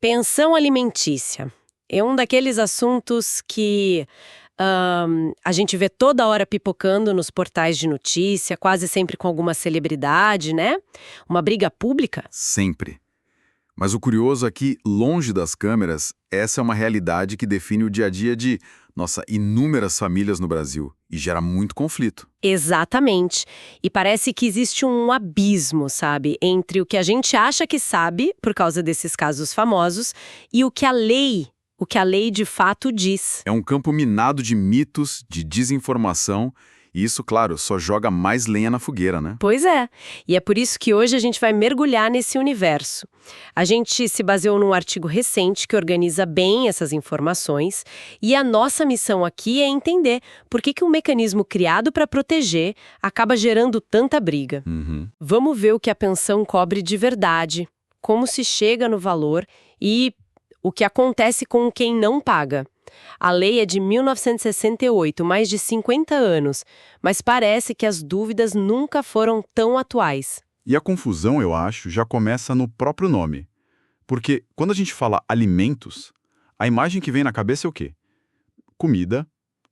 Pensão alimentícia é um daqueles assuntos que a gente vê toda hora pipocando nos portais de notícia, quase sempre com alguma celebridade, né? Uma briga pública. Sempre. Mas o curioso é que, longe das câmeras, essa é uma realidade que define o dia a dia de, inúmeras famílias no Brasil e gera muito conflito. Exatamente. E parece que existe um abismo, sabe, entre o que a gente acha que sabe, por causa desses casos famosos, e o que a lei de fato diz. É um campo minado de mitos, de desinformação, e isso, claro, só joga mais lenha na fogueira, né? Pois é. E é por isso que hoje a gente vai mergulhar nesse universo. A gente se baseou num artigo recente que organiza bem essas informações e a nossa missão aqui é entender por que um mecanismo criado para proteger acaba gerando tanta briga. Vamos ver o que a pensão cobre de verdade, como se chega no valor e o que acontece com quem não paga. A lei é de 1968, mais de 50 anos, mas parece que as dúvidas nunca foram tão atuais. E a confusão, eu acho, já começa no próprio nome. Porque quando a gente fala alimentos, a imagem que vem na cabeça é o quê? Comida,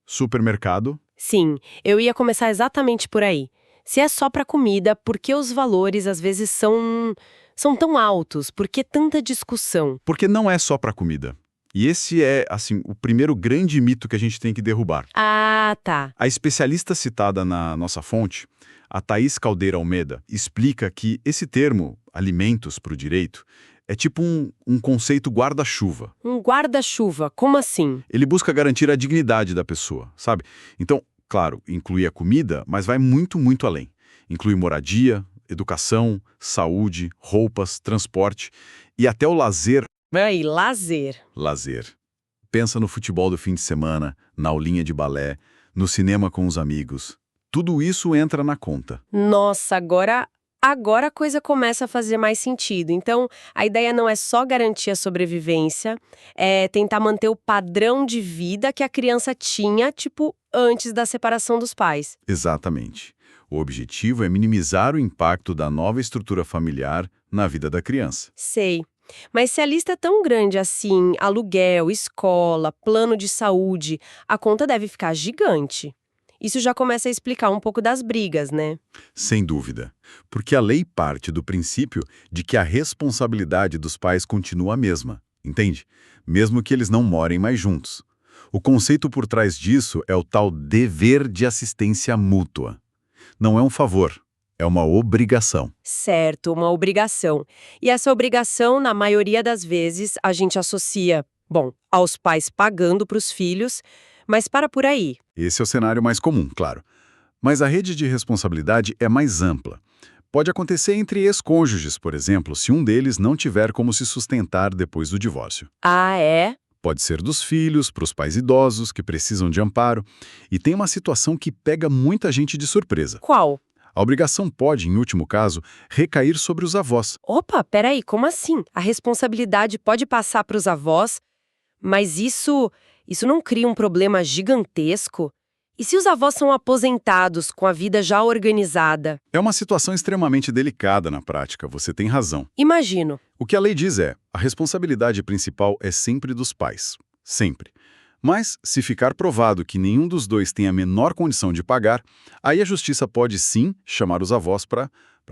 supermercado. Sim, eu ia começar exatamente por aí. Se é só para comida, por que os valores às vezes são tão altos? Por que tanta discussão? Porque não é só para comida. E esse é, o primeiro grande mito que a gente tem que derrubar. Ah, tá. A especialista citada na nossa fonte, a Thaís Caldeira Almeida, explica que esse termo, alimentos para o direito, é tipo um conceito guarda-chuva. Um guarda-chuva, como assim? Ele busca garantir a dignidade da pessoa, sabe? Então, claro, inclui a comida, mas vai muito, muito além. Inclui moradia, educação, saúde, roupas, transporte e até o lazer. Aí, lazer. Lazer. Pensa no futebol do fim de semana, na aulinha de balé, no cinema com os amigos. Tudo isso entra na conta. Nossa, agora a coisa começa a fazer mais sentido. Então, a ideia não é só garantir a sobrevivência, é tentar manter o padrão de vida que a criança tinha, antes da separação dos pais. Exatamente. O objetivo é minimizar o impacto da nova estrutura familiar na vida da criança. Sei. Mas se a lista é tão grande assim, aluguel, escola, plano de saúde, a conta deve ficar gigante. Isso já começa a explicar um pouco das brigas, né? Sem dúvida. Porque a lei parte do princípio de que a responsabilidade dos pais continua a mesma, entende? Mesmo que eles não morem mais juntos. O conceito por trás disso é o tal dever de assistência mútua. Não é um favor. É uma obrigação. Certo, uma obrigação. E essa obrigação, na maioria das vezes, a gente associa, aos pais pagando para os filhos, mas para por aí. Esse é o cenário mais comum, claro. Mas a rede de responsabilidade é mais ampla. Pode acontecer entre ex-cônjuges, por exemplo, se um deles não tiver como se sustentar depois do divórcio. Ah, é? Pode ser dos filhos, para os pais idosos, que precisam de amparo. E tem uma situação que pega muita gente de surpresa. Qual? A obrigação pode, em último caso, recair sobre os avós. Opa, peraí, como assim? A responsabilidade pode passar para os avós, mas isso não cria um problema gigantesco? E se os avós são aposentados, com a vida já organizada? É uma situação extremamente delicada na prática, você tem razão. Imagino. O que a lei diz é, a responsabilidade principal é sempre dos pais. Sempre. Mas, se ficar provado que nenhum dos dois tem a menor condição de pagar, aí a justiça pode sim chamar os avós para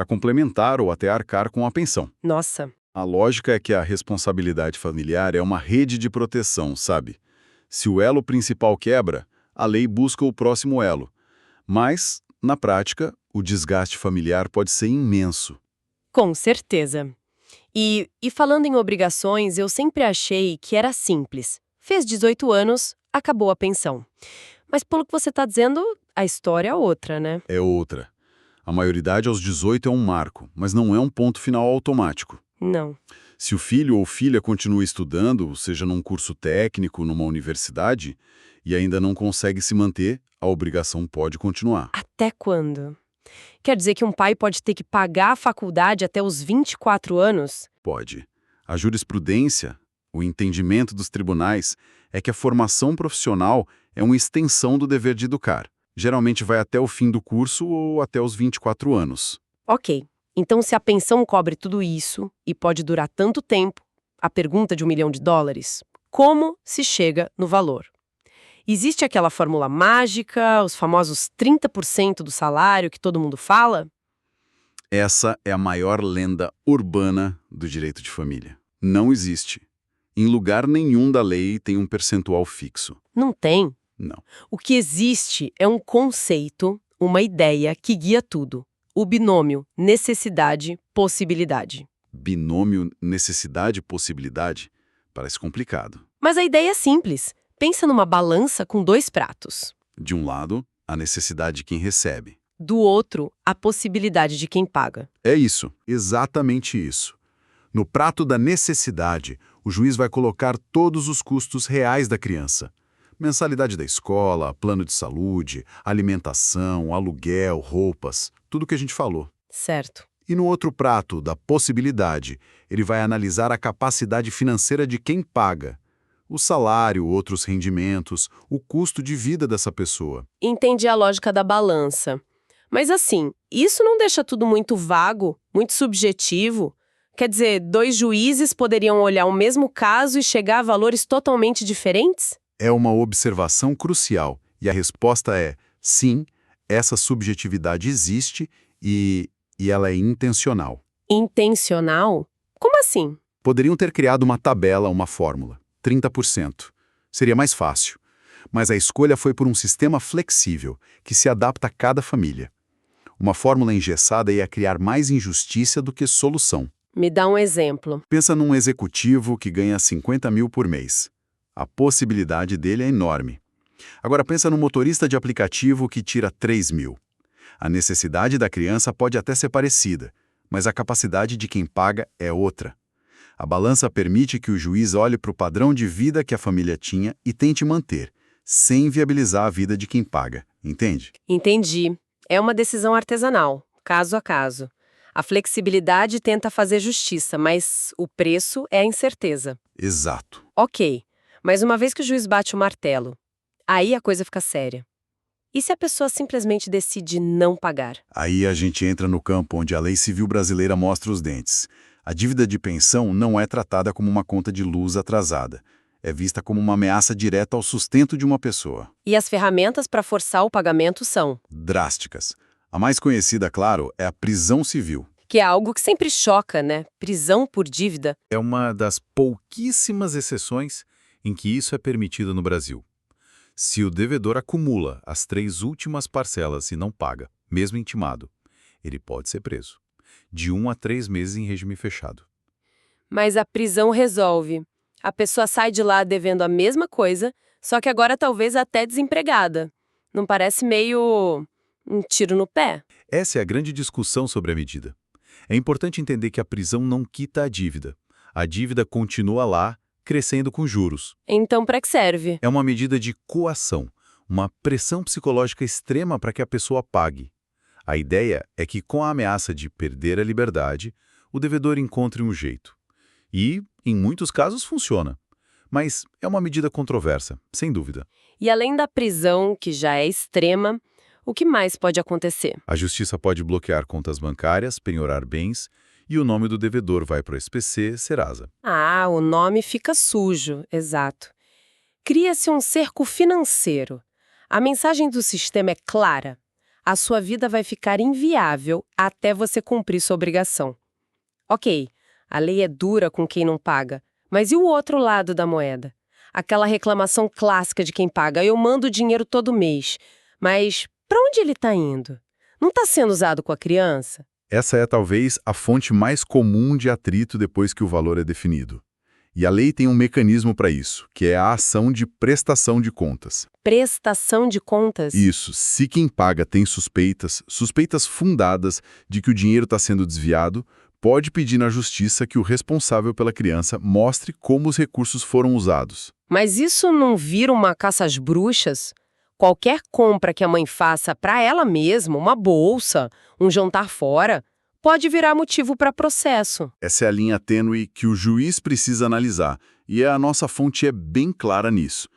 complementar ou até arcar com a pensão. Nossa. A lógica é que a responsabilidade familiar é uma rede de proteção, sabe? Se o elo principal quebra, a lei busca o próximo elo. Mas, na prática, o desgaste familiar pode ser imenso. Com certeza. E falando em obrigações, eu sempre achei que era simples. Fez 18 anos, acabou a pensão. Mas pelo que você está dizendo, a história é outra, né? É outra. A maioridade aos 18 é um marco, mas não é um ponto final automático. Não. Se o filho ou filha continua estudando, seja num curso técnico, numa universidade, e ainda não consegue se manter, a obrigação pode continuar. Até quando? Quer dizer que um pai pode ter que pagar a faculdade até os 24 anos? Pode. A jurisprudência, o entendimento dos tribunais, é que a formação profissional é uma extensão do dever de educar. Geralmente vai até o fim do curso ou até os 24 anos. Ok. Então, se a pensão cobre tudo isso e pode durar tanto tempo, a pergunta de $1 milhão. Como se chega no valor? Existe aquela fórmula mágica, os famosos 30% do salário que todo mundo fala? Essa é a maior lenda urbana do direito de família. Não existe. Em lugar nenhum da lei tem um percentual fixo. Não tem. Não. O que existe é um conceito, uma ideia que guia tudo. O binômio necessidade-possibilidade. Binômio necessidade-possibilidade? Parece complicado. Mas a ideia é simples. Pensa numa balança com 2 pratos. De um lado, a necessidade de quem recebe. Do outro, a possibilidade de quem paga. É isso. Exatamente isso. No prato da necessidade, o juiz vai colocar todos os custos reais da criança. Mensalidade da escola, plano de saúde, alimentação, aluguel, roupas, tudo que a gente falou. Certo. E no outro prato, da possibilidade, ele vai analisar a capacidade financeira de quem paga. O salário, outros rendimentos, o custo de vida dessa pessoa. Entendi a lógica da balança. Mas assim, isso não deixa tudo muito vago, muito subjetivo? Quer dizer, 2 juízes poderiam olhar o mesmo caso e chegar a valores totalmente diferentes? É uma observação crucial, e a resposta é sim, essa subjetividade existe e ela é intencional. Intencional? Como assim? Poderiam ter criado uma tabela, uma fórmula. 30%. Seria mais fácil. Mas a escolha foi por um sistema flexível, que se adapta a cada família. Uma fórmula engessada ia criar mais injustiça do que solução. Me dá um exemplo. Pensa num executivo que ganha 50 mil por mês. A possibilidade dele é enorme. Agora pensa num motorista de aplicativo que tira 3 mil. A necessidade da criança pode até ser parecida, mas a capacidade de quem paga é outra. A balança permite que o juiz olhe para o padrão de vida que a família tinha e tente manter, sem viabilizar a vida de quem paga, entende? Entendi. É uma decisão artesanal, caso a caso. A flexibilidade tenta fazer justiça, mas o preço é a incerteza. Exato. Ok, mas uma vez que o juiz bate o martelo, aí a coisa fica séria. E se a pessoa simplesmente decide não pagar? Aí a gente entra no campo onde a lei civil brasileira mostra os dentes. A dívida de pensão não é tratada como uma conta de luz atrasada. É vista como uma ameaça direta ao sustento de uma pessoa. E as ferramentas para forçar o pagamento são? Drásticas. A mais conhecida, claro, é a prisão civil. Que é algo que sempre choca, né? Prisão por dívida. É uma das pouquíssimas exceções em que isso é permitido no Brasil. Se o devedor acumula as 3 últimas parcelas e não paga, mesmo intimado, ele pode ser preso. De 1 a 3 meses em regime fechado. Mas a prisão resolve. A pessoa sai de lá devendo a mesma coisa, só que agora talvez até desempregada. Não parece meio um tiro no pé? Essa é a grande discussão sobre a medida. É importante entender que a prisão não quita a dívida. A dívida continua lá, crescendo com juros. Então, para que serve? É uma medida de coação, uma pressão psicológica extrema para que a pessoa pague. A ideia é que, com a ameaça de perder a liberdade, o devedor encontre um jeito. E, em muitos casos, funciona. Mas é uma medida controversa, sem dúvida. E além da prisão, que já é extrema, o que mais pode acontecer? A justiça pode bloquear contas bancárias, penhorar bens, e o nome do devedor vai para o SPC, Serasa. Ah, o nome fica sujo, exato. Cria-se um cerco financeiro. A mensagem do sistema é clara. A sua vida vai ficar inviável até você cumprir sua obrigação. Ok, a lei é dura com quem não paga, mas e o outro lado da moeda? Aquela reclamação clássica de quem paga, eu mando dinheiro todo mês, mas para onde ele está indo? Não está sendo usado com a criança? Essa é talvez a fonte mais comum de atrito depois que o valor é definido. E a lei tem um mecanismo para isso, que é a ação de prestação de contas. Prestação de contas? Isso, se quem paga tem suspeitas fundadas de que o dinheiro está sendo desviado, pode pedir na justiça que o responsável pela criança mostre como os recursos foram usados. Mas isso não vira uma caça às bruxas? Qualquer compra que a mãe faça para ela mesma, uma bolsa, um jantar fora, pode virar motivo para processo. Essa é a linha tênue que o juiz precisa analisar, e a nossa fonte é bem clara nisso.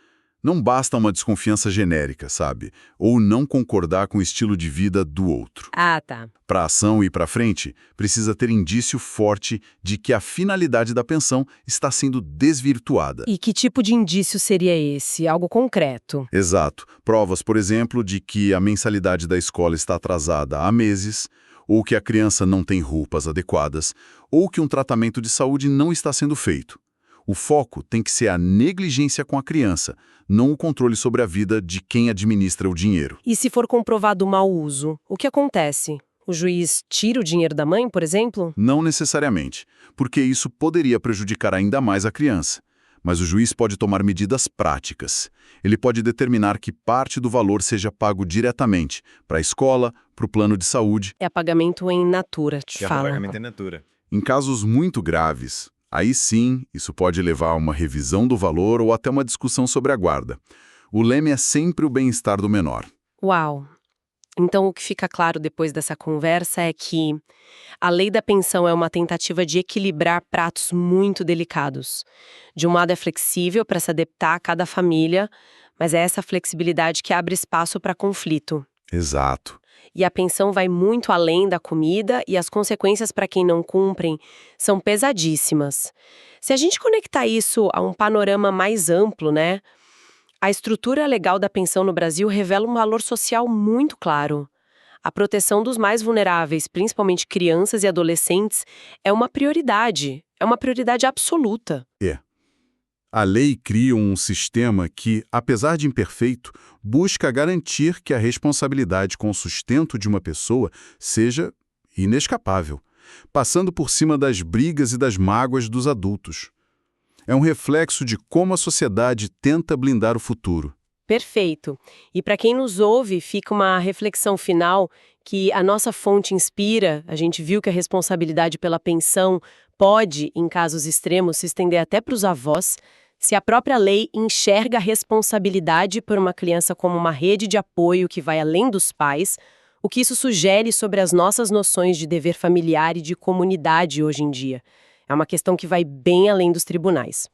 Não basta uma desconfiança genérica, sabe? Ou não concordar com o estilo de vida do outro. Ah, tá. Para a ação ir para frente, precisa ter indício forte de que a finalidade da pensão está sendo desvirtuada. E que tipo de indício seria esse? Algo concreto? Exato. Provas, por exemplo, de que a mensalidade da escola está atrasada há meses, ou que a criança não tem roupas adequadas, ou que um tratamento de saúde não está sendo feito. O foco tem que ser a negligência com a criança, não o controle sobre a vida de quem administra o dinheiro. E se for comprovado o mau uso, o que acontece? O juiz tira o dinheiro da mãe, por exemplo? Não necessariamente, porque isso poderia prejudicar ainda mais a criança. Mas o juiz pode tomar medidas práticas. Ele pode determinar que parte do valor seja pago diretamente para a escola, para o plano de saúde. É pagamento em natura, te É fala. pagamento em natura. Em casos muito graves, aí sim, isso pode levar a uma revisão do valor ou até uma discussão sobre a guarda. O leme é sempre o bem-estar do menor. Uau! Então, o que fica claro depois dessa conversa é que a lei da pensão é uma tentativa de equilibrar pratos muito delicados. De um lado é flexível para se adaptar a cada família, mas é essa flexibilidade que abre espaço para conflito. Exato. E a pensão vai muito além da comida e as consequências para quem não cumprem são pesadíssimas. Se a gente conectar isso a um panorama mais amplo, né? A estrutura legal da pensão no Brasil revela um valor social muito claro. A proteção dos mais vulneráveis, principalmente crianças e adolescentes, é uma prioridade absoluta. A lei cria um sistema que, apesar de imperfeito, busca garantir que a responsabilidade com o sustento de uma pessoa seja inescapável, passando por cima das brigas e das mágoas dos adultos. É um reflexo de como a sociedade tenta blindar o futuro. Perfeito. E para quem nos ouve, fica uma reflexão final que a nossa fonte inspira. A gente viu que a responsabilidade pela pensão pode, em casos extremos, se estender até para os avós. Se a própria lei enxerga a responsabilidade por uma criança como uma rede de apoio que vai além dos pais, o que isso sugere sobre as nossas noções de dever familiar e de comunidade hoje em dia? É uma questão que vai bem além dos tribunais.